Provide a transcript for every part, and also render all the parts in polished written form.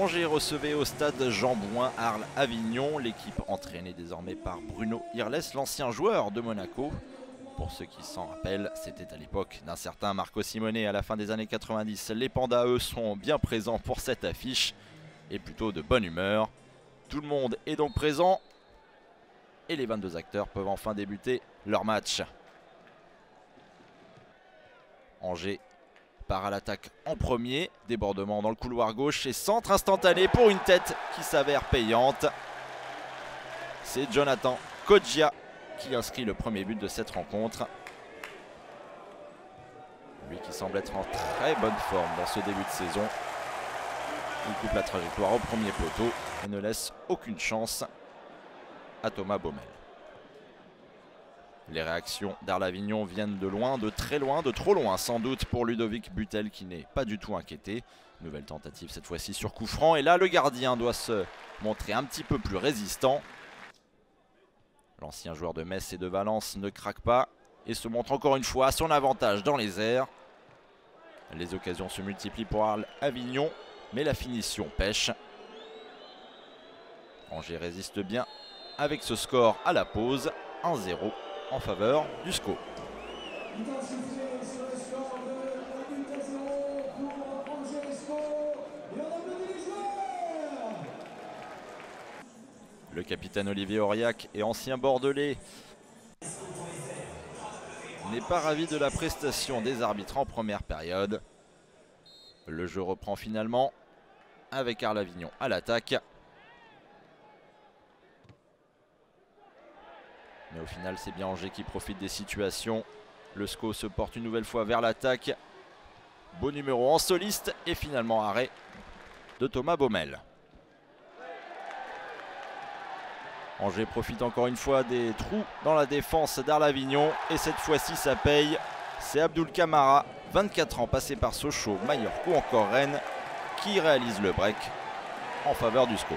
Angers recevait au stade Jean-Bouin Arles-Avignon. L'équipe entraînée désormais par Bruno Irles, l'ancien joueur de Monaco. Pour ceux qui s'en rappellent, c'était à l'époque d'un certain Marco Simone à la fin des années 90. Les Pandas, eux, sont bien présents pour cette affiche et plutôt de bonne humeur. Tout le monde est donc présent et les 22 acteurs peuvent enfin débuter leur match. Angers part à l'attaque en premier, débordement dans le couloir gauche et centre instantané pour une tête qui s'avère payante. C'est Jonathan Kodjia qui inscrit le premier but de cette rencontre. Lui qui semble être en très bonne forme dans ce début de saison. Il coupe la trajectoire au premier poteau et ne laisse aucune chance à Thomas Baumel. Les réactions d'Arles-Avignon viennent de loin, de très loin, de trop loin sans doute pour Ludovic Butel qui n'est pas du tout inquiété. Nouvelle tentative cette fois-ci sur coup franc et là le gardien doit se montrer un petit peu plus résistant. L'ancien joueur de Metz et de Valence ne craque pas et se montre encore une fois à son avantage dans les airs. Les occasions se multiplient pour Arles-Avignon, mais la finition pêche. Angers résiste bien avec ce score à la pause, 1-0 en faveur du SCO. Le capitaine Olivier Auriac et ancien bordelais n'est pas ravi de la prestation des arbitres en première période. Le jeu reprend finalement avec Arles-Avignon à l'attaque. Mais au final, c'est bien Angers qui profite des situations. Le SCO se porte une nouvelle fois vers l'attaque. Beau numéro en soliste et finalement arrêt de Thomas Baumel. Angers profite encore une fois des trous dans la défense d'Arles-Avignon. Et cette fois-ci, ça paye. C'est Abdoul Kamara, 24 ans, passé par Sochaux, Mallorca ou encore Rennes, qui réalise le break en faveur du SCO.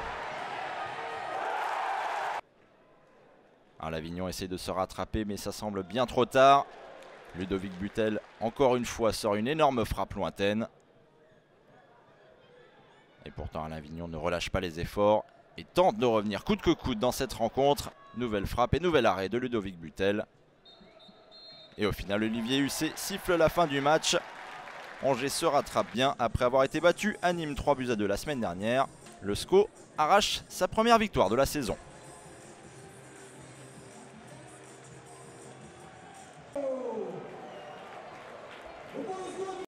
Arles-Avignon essaie de se rattraper, mais ça semble bien trop tard. Ludovic Butel, encore une fois, sort une énorme frappe lointaine. Et pourtant, Arles-Avignon ne relâche pas les efforts et tente de revenir coûte que coûte dans cette rencontre. Nouvelle frappe et nouvel arrêt de Ludovic Butel. Et au final, Olivier Husset siffle la fin du match. Angers se rattrape bien après avoir été battu à Nîmes 3-2 la semaine dernière. Le SCO arrache sa première victoire de la saison.